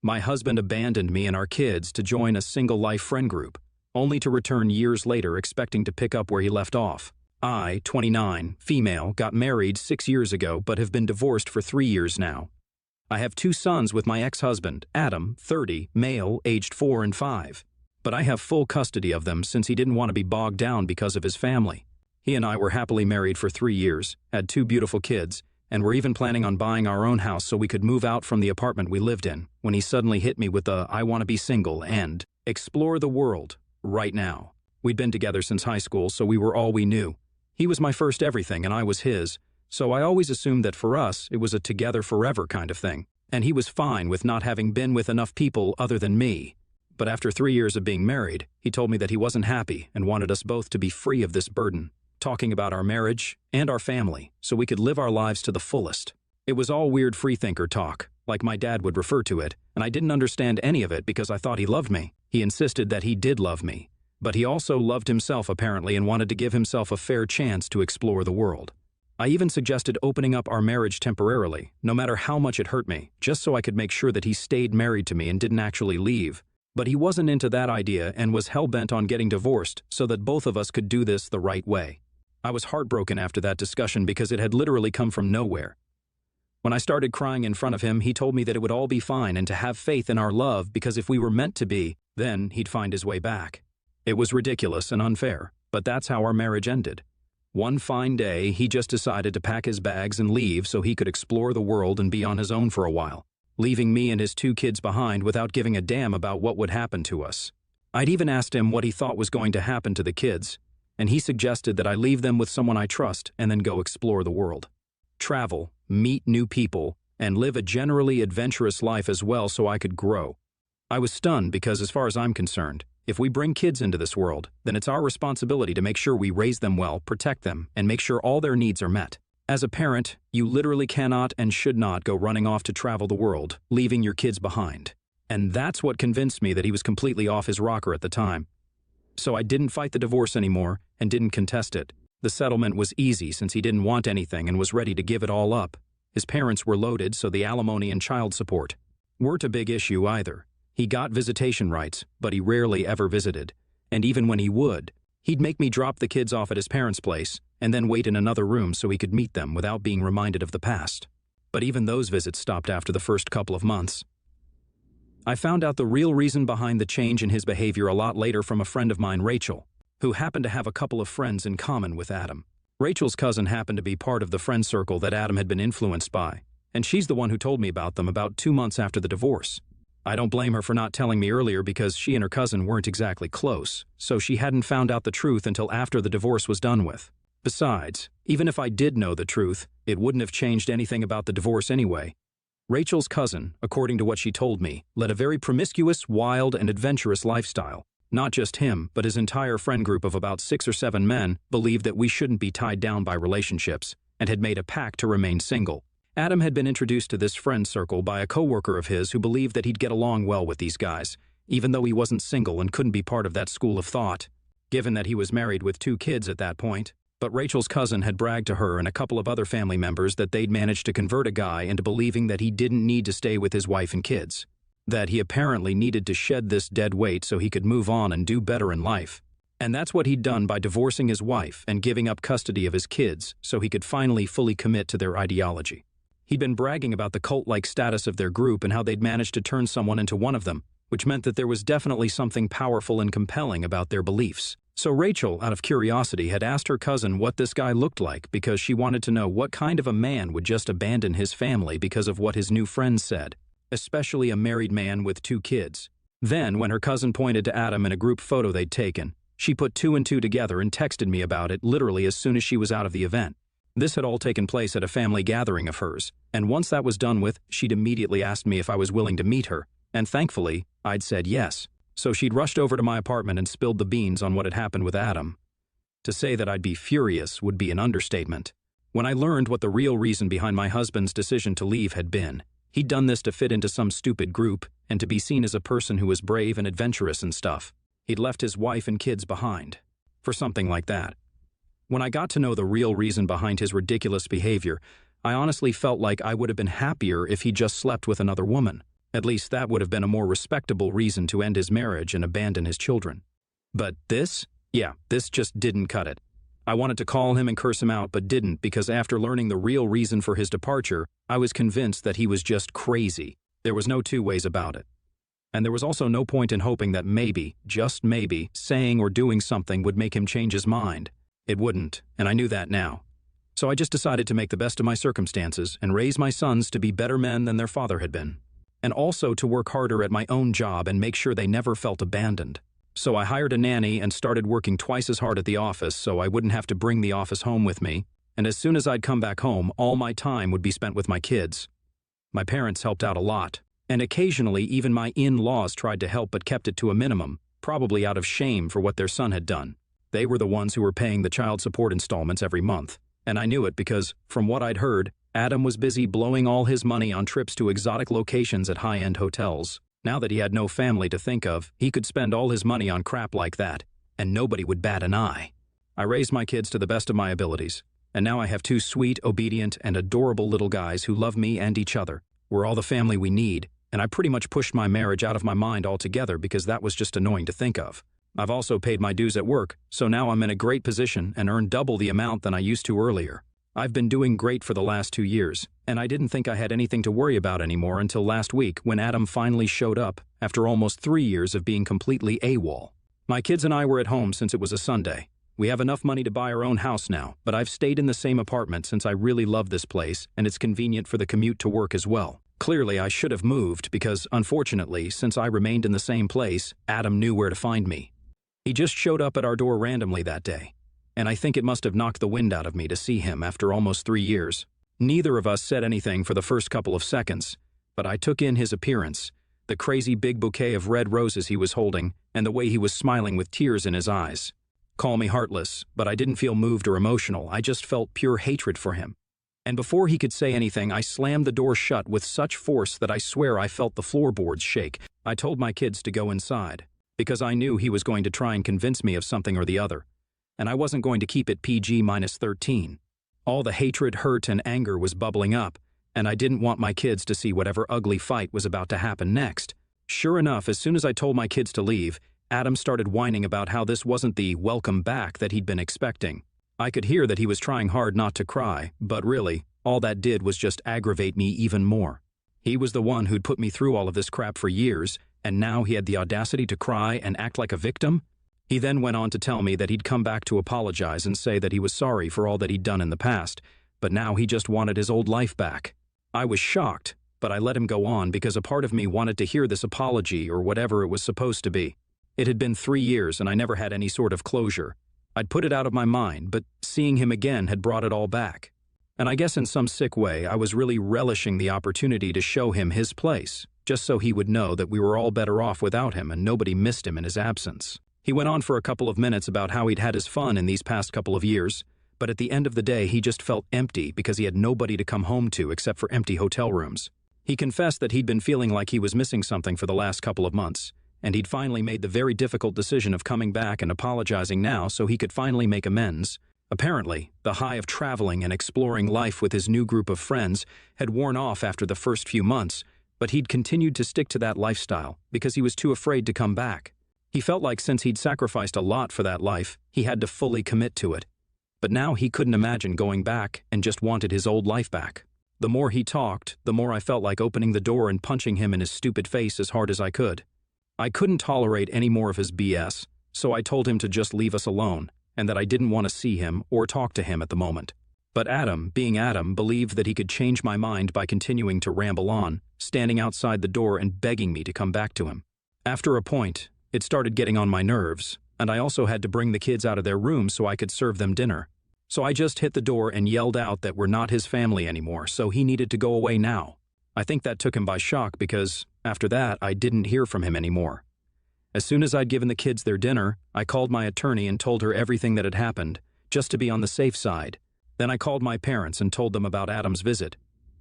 My husband abandoned me and our kids to join a single-life friend group, only to return years later expecting to pick up where he left off. I, 29, female, got married 6 years ago but have been divorced for 3 years now. I have 2 sons with my ex-husband, Adam, 30, male, aged 4 and 5. But I have full custody of them since he didn't want to be bogged down because of his family. He and I were happily married for 3 years, had 2 beautiful kids, and were even planning on buying our own house so we could move out from the apartment we lived in, when he suddenly hit me with the "I want to be single and explore the world right now." We'd been together since high school, so we were all we knew. He was my first everything and I was his, so I always assumed that for us it was a together forever kind of thing. And he was fine with not having been with enough people other than me. But after 3 years of being married, he told me that he wasn't happy and wanted us both to be free of this burden, talking about our marriage and our family so we could live our lives to the fullest. It was all weird freethinker talk, like my dad would refer to it, and I didn't understand any of it because I thought he loved me. He insisted that he did love me, but he also loved himself apparently and wanted to give himself a fair chance to explore the world. I even suggested opening up our marriage temporarily, no matter how much it hurt me, just so I could make sure that he stayed married to me and didn't actually leave. But he wasn't into that idea and was hell-bent on getting divorced so that both of us could do this the right way. I was heartbroken after that discussion because it had literally come from nowhere. When I started crying in front of him, he told me that it would all be fine and to have faith in our love because if we were meant to be, then he'd find his way back. It was ridiculous and unfair, but that's how our marriage ended. One fine day, he just decided to pack his bags and leave so he could explore the world and be on his own for a while, leaving me and his 2 kids behind without giving a damn about what would happen to us. I'd even asked him what he thought was going to happen to the kids, and he suggested that I leave them with someone I trust and then go explore the world. Travel, meet new people, and live a generally adventurous life as well so I could grow. I was stunned because as far as I'm concerned, if we bring kids into this world, then it's our responsibility to make sure we raise them well, protect them, and make sure all their needs are met. As a parent, you literally cannot and should not go running off to travel the world, leaving your kids behind. And that's what convinced me that he was completely off his rocker at the time. So I didn't fight the divorce anymore and didn't contest it. The settlement was easy since he didn't want anything and was ready to give it all up. His parents were loaded, so the alimony and child support weren't a big issue either. He got visitation rights, but he rarely ever visited. And even when he would, he'd make me drop the kids off at his parents' place and then wait in another room so he could meet them without being reminded of the past. But even those visits stopped after the first couple of months. I found out the real reason behind the change in his behavior a lot later from a friend of mine, Rachel, who happened to have a couple of friends in common with Adam. Rachel's cousin happened to be part of the friend circle that Adam had been influenced by, and she's the one who told me about them about 2 months after the divorce. I don't blame her for not telling me earlier because she and her cousin weren't exactly close, so she hadn't found out the truth until after the divorce was done with. Besides, even if I did know the truth, it wouldn't have changed anything about the divorce anyway. Rachel's cousin, according to what she told me, led a very promiscuous, wild, and adventurous lifestyle. Not just him, but his entire friend group of about 6 or 7 men believed that we shouldn't be tied down by relationships and had made a pact to remain single. Adam had been introduced to this friend circle by a coworker of his who believed that he'd get along well with these guys, even though he wasn't single and couldn't be part of that school of thought, given that he was married with 2 kids at that point. But Rachel's cousin had bragged to her and a couple of other family members that they'd managed to convert a guy into believing that he didn't need to stay with his wife and kids, that he apparently needed to shed this dead weight so he could move on and do better in life. And that's what he'd done by divorcing his wife and giving up custody of his kids so he could finally fully commit to their ideology. He'd been bragging about the cult-like status of their group and how they'd managed to turn someone into one of them, which meant that there was definitely something powerful and compelling about their beliefs. So Rachel, out of curiosity, had asked her cousin what this guy looked like because she wanted to know what kind of a man would just abandon his family because of what his new friends said, especially a married man with 2 kids. Then, when her cousin pointed to Adam in a group photo they'd taken, she put 2 and 2 together and texted me about it literally as soon as she was out of the event. This had all taken place at a family gathering of hers, and once that was done with, she'd immediately asked me if I was willing to meet her, and thankfully, I'd said yes. So she'd rushed over to my apartment and spilled the beans on what had happened with Adam. To say that I'd be furious would be an understatement. When I learned what the real reason behind my husband's decision to leave had been, he'd done this to fit into some stupid group and to be seen as a person who was brave and adventurous and stuff. He'd left his wife and kids behind. For something like that. When I got to know the real reason behind his ridiculous behavior, I honestly felt like I would have been happier if he just slept with another woman. At least that would have been a more respectable reason to end his marriage and abandon his children. But this? Yeah, this just didn't cut it. I wanted to call him and curse him out, but didn't because after learning the real reason for his departure, I was convinced that he was just crazy. There was no two ways about it. And there was also no point in hoping that maybe, just maybe, saying or doing something would make him change his mind. It wouldn't, and I knew that now. So I just decided to make the best of my circumstances and raise my sons to be better men than their father had been. And also to work harder at my own job and make sure they never felt abandoned. So I hired a nanny and started working twice as hard at the office so I wouldn't have to bring the office home with me, and as soon as I'd come back home, all my time would be spent with my kids. My parents helped out a lot, and occasionally even my in-laws tried to help but kept it to a minimum, probably out of shame for what their son had done. They were the ones who were paying the child support installments every month, and I knew it because, from what I'd heard, Adam was busy blowing all his money on trips to exotic locations at high-end hotels. Now that he had no family to think of, he could spend all his money on crap like that, and nobody would bat an eye. I raised my kids to the best of my abilities, and now I have two sweet, obedient, and adorable little guys who love me and each other. We're all the family we need, and I pretty much pushed my marriage out of my mind altogether because that was just annoying to think of. I've also paid my dues at work, so now I'm in a great position and earn double the amount than I used to earlier. I've been doing great for the last 2 years, and I didn't think I had anything to worry about anymore until last week when Adam finally showed up after almost 3 years of being completely AWOL. My kids and I were at home since it was a Sunday. We have enough money to buy our own house now, but I've stayed in the same apartment since I really love this place, and it's convenient for the commute to work as well. Clearly, I should have moved because, unfortunately, since I remained in the same place, Adam knew where to find me. He just showed up at our door randomly that day, and I think it must have knocked the wind out of me to see him after almost 3 years. Neither of us said anything for the first couple of seconds, but I took in his appearance, the crazy big bouquet of red roses he was holding, and the way he was smiling with tears in his eyes. Call me heartless, but I didn't feel moved or emotional, I just felt pure hatred for him. And before he could say anything, I slammed the door shut with such force that I swear I felt the floorboards shake. I told my kids to go inside, because I knew he was going to try and convince me of something or the other. And I wasn't going to keep it PG-13. All the hatred, hurt, and anger was bubbling up, and I didn't want my kids to see whatever ugly fight was about to happen next. Sure enough, as soon as I told my kids to leave, Adam started whining about how this wasn't the welcome back that he'd been expecting. I could hear that he was trying hard not to cry, but really, all that did was just aggravate me even more. He was the one who'd put me through all of this crap for years, and now he had the audacity to cry and act like a victim? He then went on to tell me that he'd come back to apologize and say that he was sorry for all that he'd done in the past, but now he just wanted his old life back. I was shocked, but I let him go on because a part of me wanted to hear this apology or whatever it was supposed to be. It had been 3 years and I never had any sort of closure. I'd put it out of my mind, but seeing him again had brought it all back. And I guess in some sick way, I was really relishing the opportunity to show him his place, just so he would know that we were all better off without him and nobody missed him in his absence. He went on for a couple of minutes about how he'd had his fun in these past couple of years, but at the end of the day he just felt empty because he had nobody to come home to except for empty hotel rooms. He confessed that he'd been feeling like he was missing something for the last couple of months, and he'd finally made the very difficult decision of coming back and apologizing now so he could finally make amends. Apparently, the high of traveling and exploring life with his new group of friends had worn off after the first few months, but he'd continued to stick to that lifestyle because he was too afraid to come back. He felt like since he'd sacrificed a lot for that life, he had to fully commit to it. But now he couldn't imagine going back and just wanted his old life back. The more he talked, the more I felt like opening the door and punching him in his stupid face as hard as I could. I couldn't tolerate any more of his BS, so I told him to just leave us alone, and that I didn't want to see him or talk to him at the moment. But Adam, being Adam, believed that he could change my mind by continuing to ramble on, standing outside the door and begging me to come back to him. After a point, it started getting on my nerves, and I also had to bring the kids out of their rooms so I could serve them dinner. So I just hit the door and yelled out that we're not his family anymore, so he needed to go away now. I think that took him by shock because, after that, I didn't hear from him anymore. As soon as I'd given the kids their dinner, I called my attorney and told her everything that had happened, just to be on the safe side. Then I called my parents and told them about Adam's visit,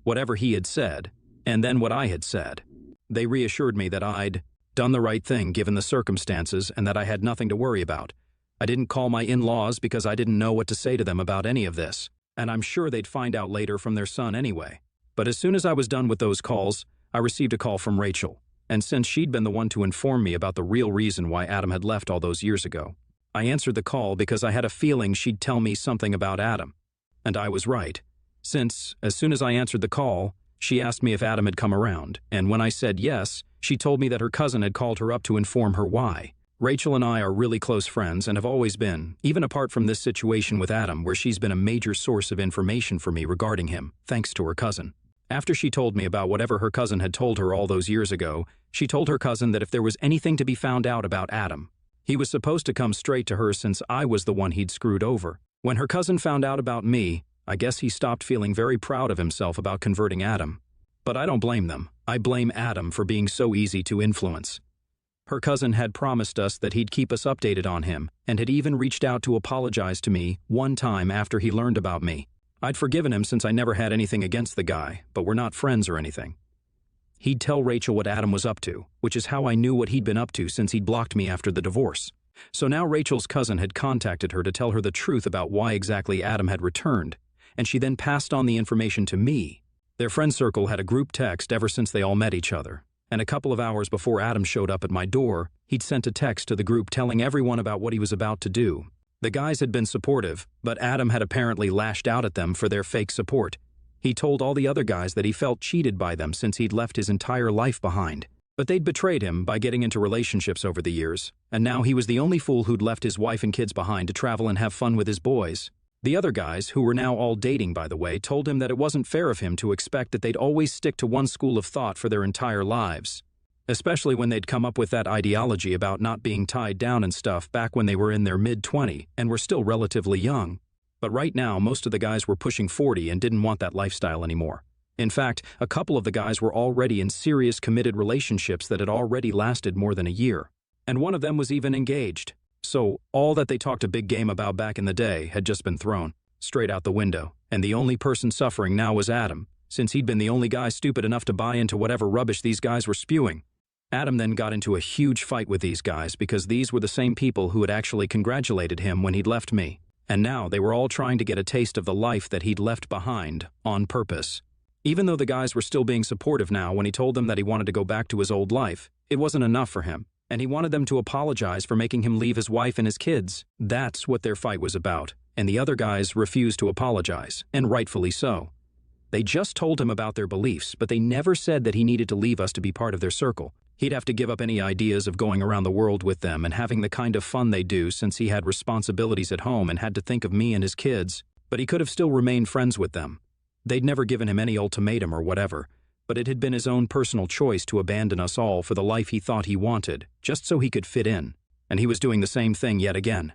whatever he had said, and then what I had said. They reassured me that I'd done the right thing given the circumstances and that I had nothing to worry about. I didn't call my in-laws because I didn't know what to say to them about any of this, and I'm sure they'd find out later from their son anyway. But as soon as I was done with those calls, I received a call from Rachel, and since she'd been the one to inform me about the real reason why Adam had left all those years ago, I answered the call because I had a feeling she'd tell me something about Adam. And I was right, since, as soon as I answered the call, she asked me if Adam had come around, and when I said yes, she told me that her cousin had called her up to inform her why. Rachel and I are really close friends and have always been, even apart from this situation with Adam where she's been a major source of information for me regarding him, thanks to her cousin. After she told me about whatever her cousin had told her all those years ago, she told her cousin that if there was anything to be found out about Adam, he was supposed to come straight to her since I was the one he'd screwed over. When her cousin found out about me, I guess he stopped feeling very proud of himself about converting Adam. But I don't blame them. I blame Adam for being so easy to influence. Her cousin had promised us that he'd keep us updated on him, and had even reached out to apologize to me one time after he learned about me. I'd forgiven him since I never had anything against the guy, but we're not friends or anything. He'd tell Rachel what Adam was up to, which is how I knew what he'd been up to since he'd blocked me after the divorce. So now Rachel's cousin had contacted her to tell her the truth about why exactly Adam had returned, and she then passed on the information to me. Their friend circle had a group text ever since they all met each other, and a couple of hours before Adam showed up at my door, he'd sent a text to the group telling everyone about what he was about to do. The guys had been supportive, but Adam had apparently lashed out at them for their fake support. He told all the other guys that he felt cheated by them since he'd left his entire life behind. But they'd betrayed him by getting into relationships over the years, and now he was the only fool who'd left his wife and kids behind to travel and have fun with his boys. The other guys, who were now all dating by the way, told him that it wasn't fair of him to expect that they'd always stick to one school of thought for their entire lives. Especially when they'd come up with that ideology about not being tied down and stuff back when they were in their mid-20s and were still relatively young. But right now, most of the guys were pushing 40 and didn't want that lifestyle anymore. In fact, a couple of the guys were already in serious committed relationships that had already lasted more than a year. And one of them was even engaged. So, all that they talked a big game about back in the day had just been thrown straight out the window, and the only person suffering now was Adam, since he'd been the only guy stupid enough to buy into whatever rubbish these guys were spewing. Adam then got into a huge fight with these guys because these were the same people who had actually congratulated him when he'd left me, and now they were all trying to get a taste of the life that he'd left behind, on purpose. Even though the guys were still being supportive now when he told them that he wanted to go back to his old life, it wasn't enough for him, and he wanted them to apologize for making him leave his wife and his kids. That's what their fight was about, and the other guys refused to apologize, and rightfully so. They just told him about their beliefs, but they never said that he needed to leave us to be part of their circle. He'd have to give up any ideas of going around the world with them and having the kind of fun they do since he had responsibilities at home and had to think of me and his kids, but he could have still remained friends with them. They'd never given him any ultimatum or whatever, but it had been his own personal choice to abandon us all for the life he thought he wanted, just so he could fit in, and he was doing the same thing yet again.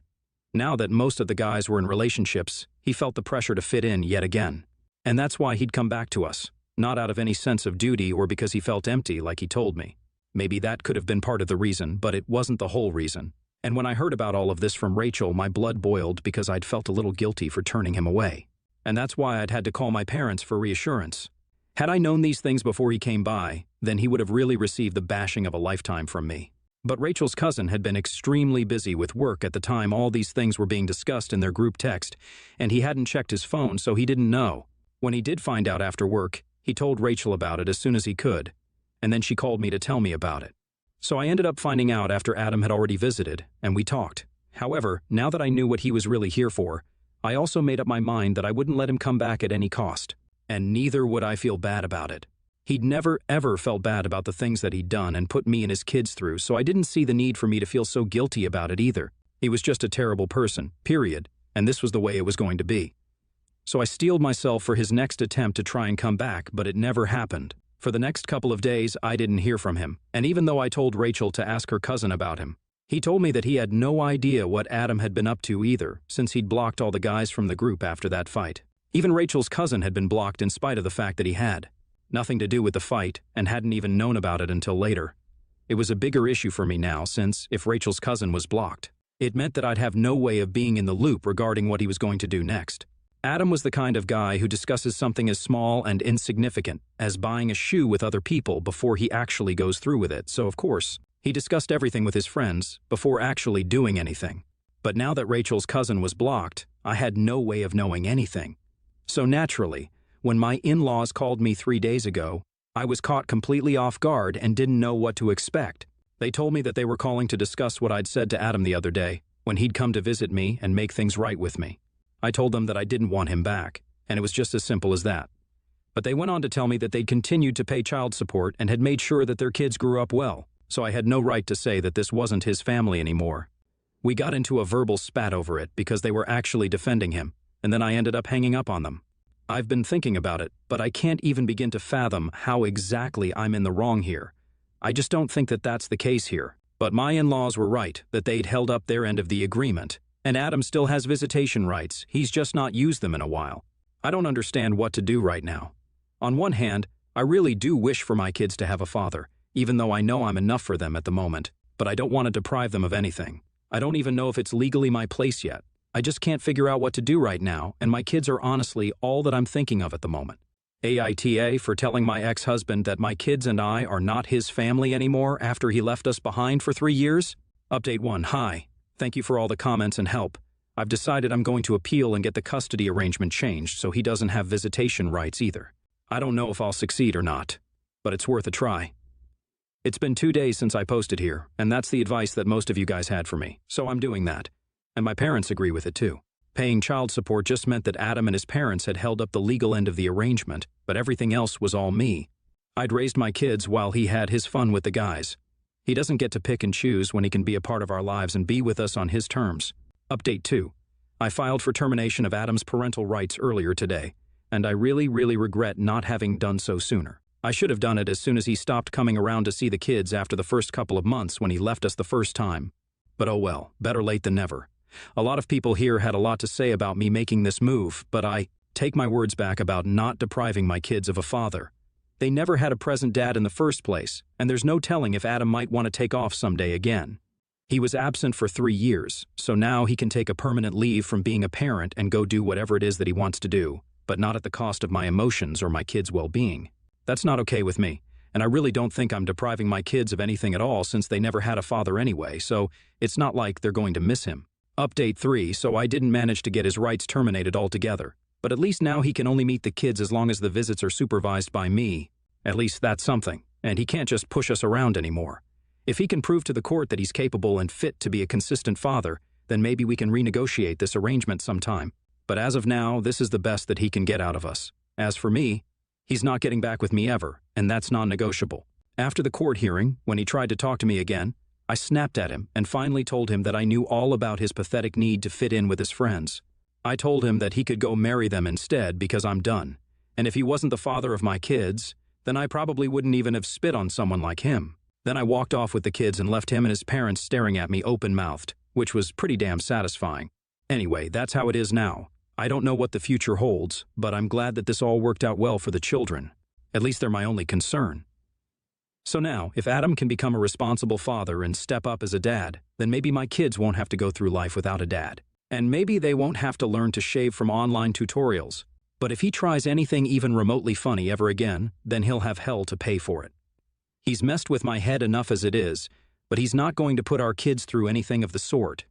Now that most of the guys were in relationships, he felt the pressure to fit in yet again. And that's why he'd come back to us, not out of any sense of duty or because he felt empty like he told me. Maybe that could have been part of the reason, but it wasn't the whole reason. And when I heard about all of this from Rachel, my blood boiled because I'd felt a little guilty for turning him away. And that's why I'd had to call my parents for reassurance. Had I known these things before he came by, then he would have really received the bashing of a lifetime from me. But Rachel's cousin had been extremely busy with work at the time all these things were being discussed in their group text, and he hadn't checked his phone, so he didn't know. When he did find out after work, he told Rachel about it as soon as he could, and then she called me to tell me about it. So I ended up finding out after Adam had already visited, and we talked. However, now that I knew what he was really here for, I also made up my mind that I wouldn't let him come back at any cost. And neither would I feel bad about it. He'd never, ever felt bad about the things that he'd done and put me and his kids through, so I didn't see the need for me to feel so guilty about it either. He was just a terrible person, period, and this was the way it was going to be. So I steeled myself for his next attempt to try and come back, but it never happened. For the next couple of days, I didn't hear from him, and even though I told Rachel to ask her cousin about him, he told me that he had no idea what Adam had been up to either, since he'd blocked all the guys from the group after that fight. Even Rachel's cousin had been blocked in spite of the fact that he had. Nothing to do with the fight, and hadn't even known about it until later. It was a bigger issue for me now, since if Rachel's cousin was blocked, it meant that I'd have no way of being in the loop regarding what he was going to do next. Adam was the kind of guy who discusses something as small and insignificant as buying a shoe with other people before he actually goes through with it, so of course, he discussed everything with his friends before actually doing anything. But now that Rachel's cousin was blocked, I had no way of knowing anything. So naturally, when my in-laws called me 3 days ago, I was caught completely off guard and didn't know what to expect. They told me that they were calling to discuss what I'd said to Adam the other day, when he'd come to visit me and make things right with me. I told them that I didn't want him back, and it was just as simple as that. But they went on to tell me that they'd continued to pay child support and had made sure that their kids grew up well, so I had no right to say that this wasn't his family anymore. We got into a verbal spat over it because they were actually defending him, and then I ended up hanging up on them. I've been thinking about it, but I can't even begin to fathom how exactly I'm in the wrong here. I just don't think that that's the case here. But my in-laws were right that they'd held up their end of the agreement, and Adam still has visitation rights. He's just not used them in a while. I don't understand what to do right now. On one hand, I really do wish for my kids to have a father, even though I know I'm enough for them at the moment, but I don't want to deprive them of anything. I don't even know if it's legally my place yet. I just can't figure out what to do right now, and my kids are honestly all that I'm thinking of at the moment. AITA for telling my ex-husband that my kids and I are not his family anymore after he left us behind for 3 years? Update 1. Hi. Thank you for all the comments and help. I've decided I'm going to appeal and get the custody arrangement changed so he doesn't have visitation rights either. I don't know if I'll succeed or not, but it's worth a try. It's been 2 days since I posted here, and that's the advice that most of you guys had for me, so I'm doing that. And my parents agree with it too. Paying child support just meant that Adam and his parents had held up the legal end of the arrangement, but everything else was all me. I'd raised my kids while he had his fun with the guys. He doesn't get to pick and choose when he can be a part of our lives and be with us on his terms. Update 2. I filed for termination of Adam's parental rights earlier today, and I really regret not having done so sooner. I should have done it as soon as he stopped coming around to see the kids after the first couple of months when he left us the first time. But oh well, better late than never. A lot of people here had a lot to say about me making this move, but I take my words back about not depriving my kids of a father. They never had a present dad in the first place, and there's no telling if Adam might want to take off someday again. He was absent for 3 years, so now he can take a permanent leave from being a parent and go do whatever it is that he wants to do, but not at the cost of my emotions or my kids' well-being. That's not okay with me, and I really don't think I'm depriving my kids of anything at all since they never had a father anyway, so it's not like they're going to miss him. Update 3, so I didn't manage to get his rights terminated altogether, but at least now he can only meet the kids as long as the visits are supervised by me. At least that's something, and he can't just push us around anymore. If he can prove to the court that he's capable and fit to be a consistent father, then maybe we can renegotiate this arrangement sometime. But as of now, this is the best that he can get out of us. As for me, he's not getting back with me ever, and that's non-negotiable. After the court hearing, when he tried to talk to me again, I snapped at him and finally told him that I knew all about his pathetic need to fit in with his friends. I told him that he could go marry them instead because I'm done, and if he wasn't the father of my kids, then I probably wouldn't even have spit on someone like him. Then I walked off with the kids and left him and his parents staring at me open-mouthed, which was pretty damn satisfying. Anyway, that's how it is now. I don't know what the future holds, but I'm glad that this all worked out well for the children. At least they're my only concern. So now, if Adam can become a responsible father and step up as a dad, then maybe my kids won't have to go through life without a dad. And maybe they won't have to learn to shave from online tutorials. But if he tries anything even remotely funny ever again, then he'll have hell to pay for it. He's messed with my head enough as it is, but he's not going to put our kids through anything of the sort.